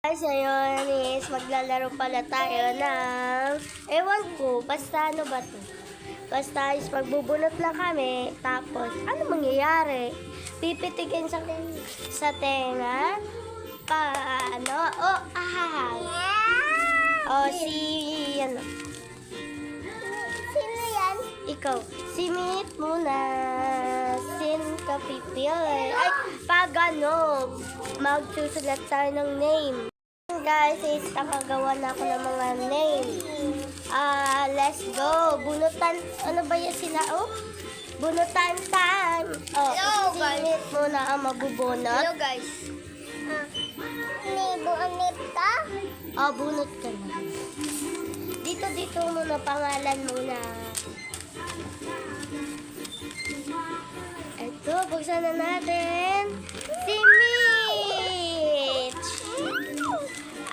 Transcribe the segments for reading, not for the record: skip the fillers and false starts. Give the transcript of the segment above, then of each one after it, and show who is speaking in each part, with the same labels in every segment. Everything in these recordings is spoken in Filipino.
Speaker 1: Guys, ngayon is maglalaro pala tayo ng, ewan ko, basta ano ba to? Basta is magbubunot lang kami, tapos ano mangyayari? Pipitikin sa tenga, paano? Ano?
Speaker 2: Sino yan?
Speaker 1: Ikaw, simit muna, sin ka pipili. Ay, pag ano, magsusulat tayo ng name. Guys, is nakagawa na ako ng mga name. Let's go. Bunutan, ano ba yan sila? Bunutan time.
Speaker 2: Hello, guys.
Speaker 1: Simit muna ang mabubunot.
Speaker 2: Hello guys. Buanit ka?
Speaker 1: Bunot ka na. Dito muna, pangalan muna. Ito, buksan na natin. Si Mitch!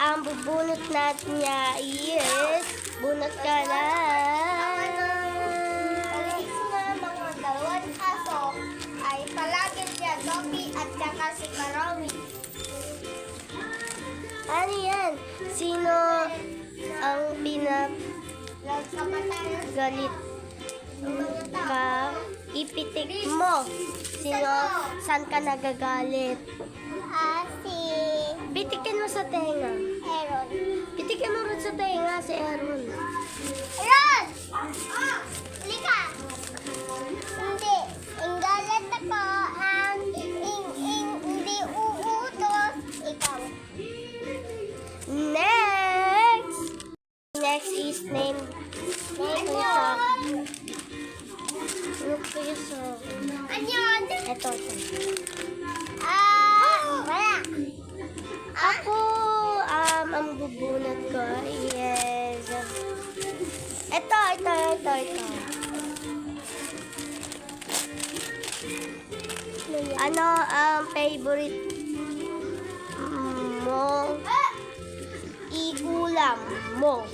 Speaker 1: Ang bubunot natin niya is, bunot ka na.
Speaker 2: Palis na mga dalawang aso ay palagi siya, Dobby at saka si Karawi.
Speaker 1: Ano yan? Sino ang galit ka? Ipitik mo. Sino? Saan ka nagagalit?
Speaker 2: Si
Speaker 1: Pitikin mo sa tenga.
Speaker 2: Aaron.
Speaker 1: Pitikin mo rin sa tenga si Aaron.
Speaker 2: Aaron! Lika! Hindi. Inggalit ako ang hindi uutos. Ikaw.
Speaker 1: Next is name. Look ko yung song.
Speaker 2: Anyon!
Speaker 1: Ito.
Speaker 2: Wala.
Speaker 1: Ako, ang bubunot ko is, ito. Ano ang favorite mo? Ulam mo.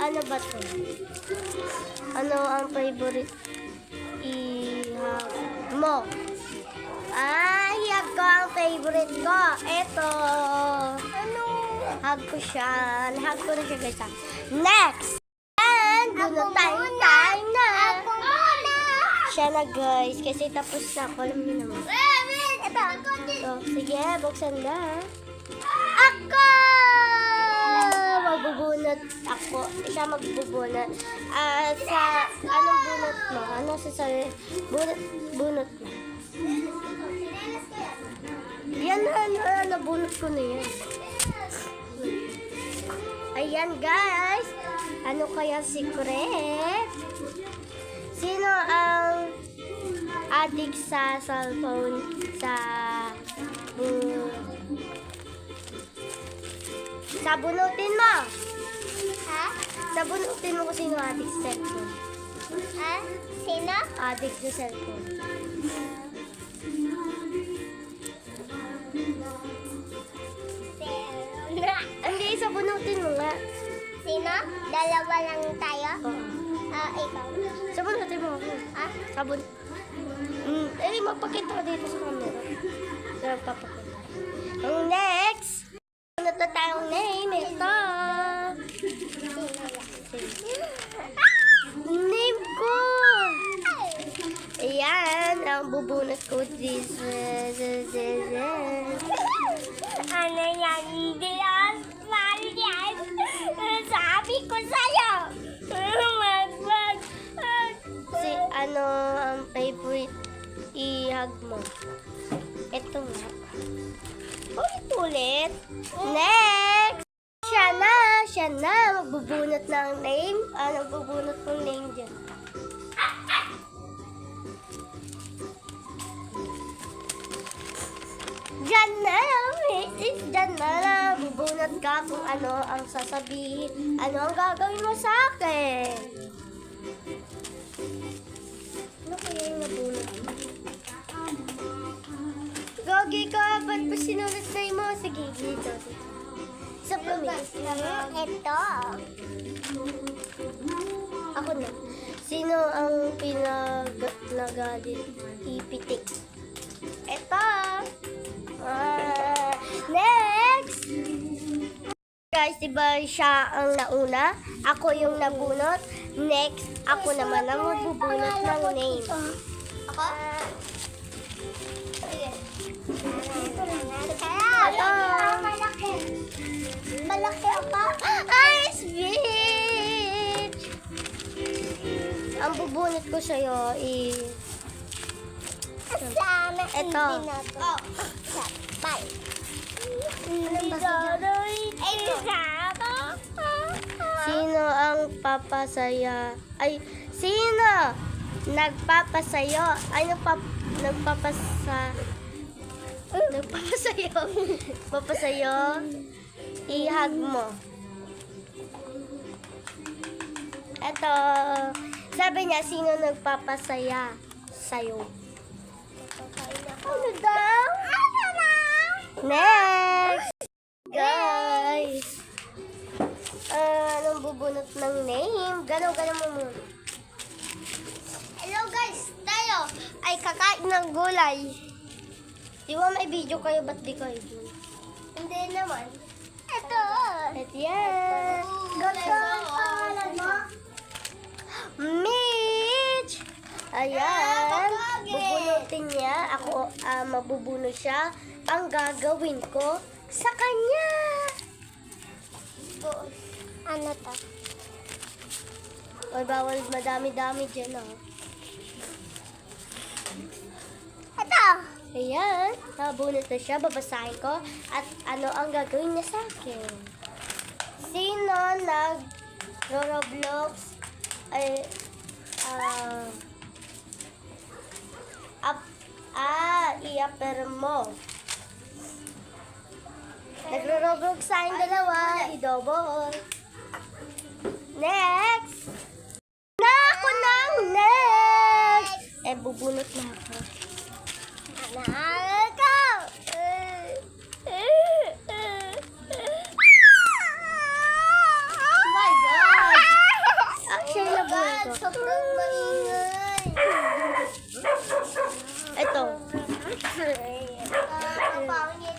Speaker 1: Ano ba to? Ano ang favorite ihag mo? Hiyag ko ang favorite ko. Ito. Ano? Hug ko siya. Hug ko na siya, guys. Next! And, bunutan time na.
Speaker 2: Ako muna!
Speaker 1: Siya na, guys. Kasi tapos na ako. Alam niyo naman.
Speaker 2: Ito.
Speaker 1: So, sige, buksan na. Ako! Magbubunot ako. Siya magbubunot. Anong bunot mo? Ano sa bunot mo? Yan na, nabunot ko na yan. Ayan, guys. Ano kaya secret? Sino ang addict sa cellphone sabunutin mo.
Speaker 2: Ha?
Speaker 1: Sabunutin mo kung sino addict sa cellphone.
Speaker 2: Ha? Sino?
Speaker 1: Addict sa cellphone. Hindi, sabunutin mo nga.
Speaker 2: Sino? Dalawa lang tayo?
Speaker 1: Oo.
Speaker 2: Ikaw.
Speaker 1: Sabunutin mo ako.
Speaker 2: Ha?
Speaker 1: Magpakita ka dito sa camera. Pero papakita. Ang next, ano na tayong name? Ito. Name ko. Ayan, ang bubunot ko.
Speaker 2: Ano yan? Hindi yan. Mahal yan. Sabi ko sa'yo.
Speaker 1: Ano ang favorite ihag mo? Ito nga. Ulit. Next! Siya na. Magbubunot ng name. Magbubunot ng name dyan. Diyan na. Diyan na. Bubunot ka kung ano ang sasabihin. Ano ang gagawin mo sa akin? Ano kaya yung nabunot mo? Gagi ka, ba't pa sinulat na mo? Sige, dito. Sa pamilya.
Speaker 2: Ito.
Speaker 1: Ako na. Sino ang nagalit ipitik? Ito. Next! guys, diba siya ang nauna? Ako yung nabunot. Next, ako naman ang magbubunot ng name.
Speaker 2: Ako? Sige.
Speaker 1: Ito.
Speaker 2: Malaki. Malaki ako.
Speaker 1: Ay, sweet! Ang bubunot ko sa'yo
Speaker 2: Sana
Speaker 1: Ito.
Speaker 2: hindi na to. Bye. Ano ba
Speaker 1: Sino ang papasaya? Ay, sino nagpapasayo? Ay, nagpapasayo. Papasayo. Ihag mo. Eto. Sabi niya, sino nagpapasaya sa'yo?
Speaker 2: Ano daw? Ano na?
Speaker 1: Next! Guys! Anong bubunot ng name? Gano'n mo muna.
Speaker 2: Hello guys, tayo ay kakain ng gulay.
Speaker 1: Di ba may video kayo? Ba't di kayo?
Speaker 2: Hindi naman. Ito.
Speaker 1: At yan!
Speaker 2: Gagawin mo?
Speaker 1: Mitch! Ayan!
Speaker 2: Kapagin.
Speaker 1: Bubunutin niya. Ako, mabubunot siya. Ang gagawin ko sa kanya.
Speaker 2: Ano to?
Speaker 1: Oy, bawal madami-dami dyan, oh.
Speaker 2: Ito.
Speaker 1: Ayan, nabunot na siya. Babasahin ko. At ano ang gagawin niya sa akin? Sino nag-Roblox ay i-upper mo. Nagro-Roblox sa aking dalawa. I-double. Next! Na ako ng next! Eh, bubunot na ako.
Speaker 2: Ano ko?
Speaker 1: Oh my God! Actually, nabunot ko.
Speaker 2: Sobrang maingay.
Speaker 1: Ito.
Speaker 2: Kapangit.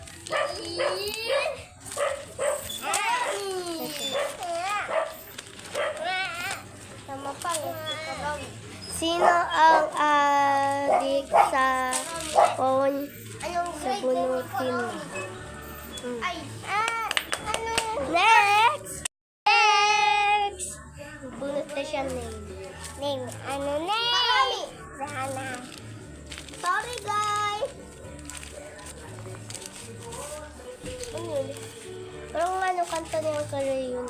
Speaker 2: Sama pangit.
Speaker 1: Sino ang adik sa phone
Speaker 2: Anong
Speaker 1: sa
Speaker 2: grade?
Speaker 1: bunutin mo?
Speaker 2: Ay, ano?
Speaker 1: Next! Next! Bunot na siya name.
Speaker 2: Name. Ano name? Sana. Sorry, guys.
Speaker 1: Ano yun? Parang ano kanta niya ang kare yun.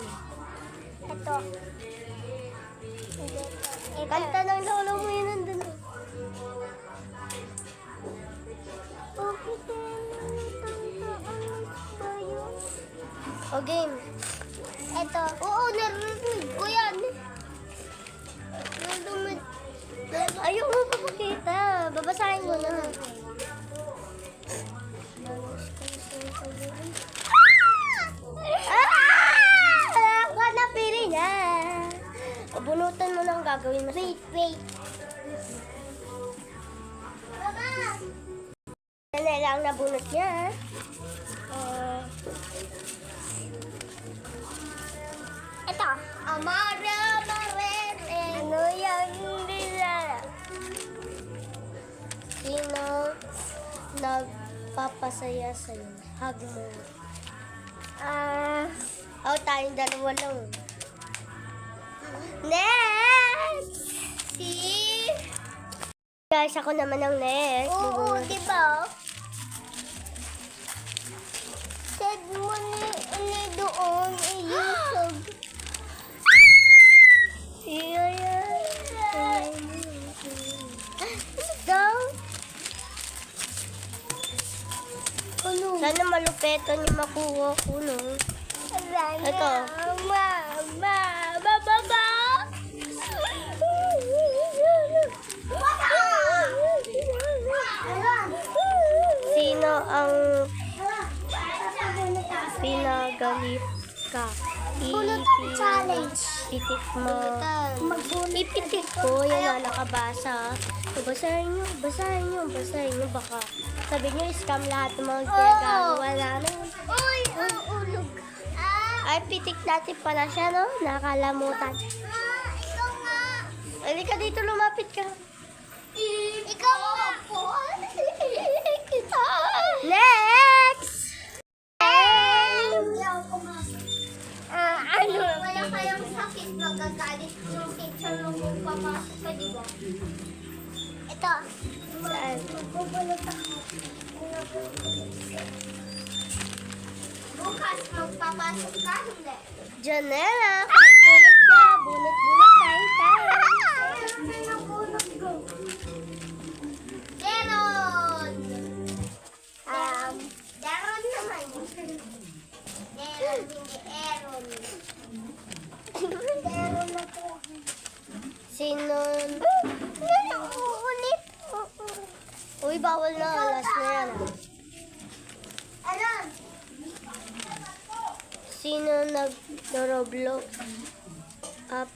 Speaker 2: Ito.
Speaker 1: Kanta ng lolo mo yun nandun. O game.
Speaker 2: Ito. Oo, narinig ko yan.
Speaker 1: Ayaw mo papakita. Babasahin mo na. Ako na pili niya. Bunutan mo lang gagawin mo.
Speaker 2: Wait. Mama!
Speaker 1: Yan na lang nabunot niya.
Speaker 2: Ito. Amara Marere.
Speaker 1: Ano yan nila? Sino nagpapasaya sa'yo? Hug mo. Tayong dalawa lang. Next! Guys, ako naman ang next.
Speaker 2: Oo, di ba? Said mo ni doon, i-YouTube.
Speaker 1: Daw? Ano? Sana malupetan yung makuha ko, no? Ito.
Speaker 2: Mama, baba.
Speaker 1: Sino ang pinagalit ka?
Speaker 2: Challenge.
Speaker 1: Pitik mo. Ipitik ko, yan na nakabasa. Basahin nyo. Baka sabi nyo, scam lahat ng mga ginagawa namin.
Speaker 2: Uy, ang ulog.
Speaker 1: Ay, pitik natin pala siya, no? Nakalamutan.
Speaker 2: Ikaw nga.
Speaker 1: Halika dito, lumapit ka.
Speaker 2: Ikaw nga po.
Speaker 1: Next!
Speaker 2: Hindi ako pumasok.
Speaker 1: Ano?
Speaker 2: Wala kayong sakit, magagalit yung teacher mo kung papasok ka, di ba? Ito.
Speaker 1: Saan?
Speaker 2: Magbubulat ako. Bukas, magpapasok ka, hindi.
Speaker 1: Janela, bunot ka. Bunot-bunot tayo.
Speaker 2: Deron! Deron naman. Deron, hindi Eron. Deron na po.
Speaker 1: Sino?
Speaker 2: Ulit.
Speaker 1: Uy, bawal na. Last na yan.
Speaker 2: Aron.
Speaker 1: Sino nag-Roblox? Up.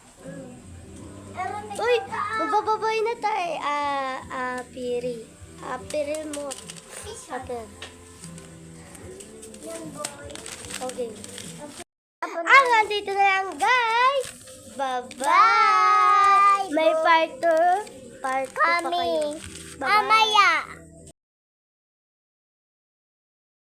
Speaker 2: Eron,
Speaker 1: Uy, bababay na tayo. Piri. Piri mo. Okay.
Speaker 2: Yan, boy.
Speaker 1: Okay. Nandito na yan, guys. Bye-bye. May part 2. Part 2 pa kayo. Bye-bye.
Speaker 2: Mamaya.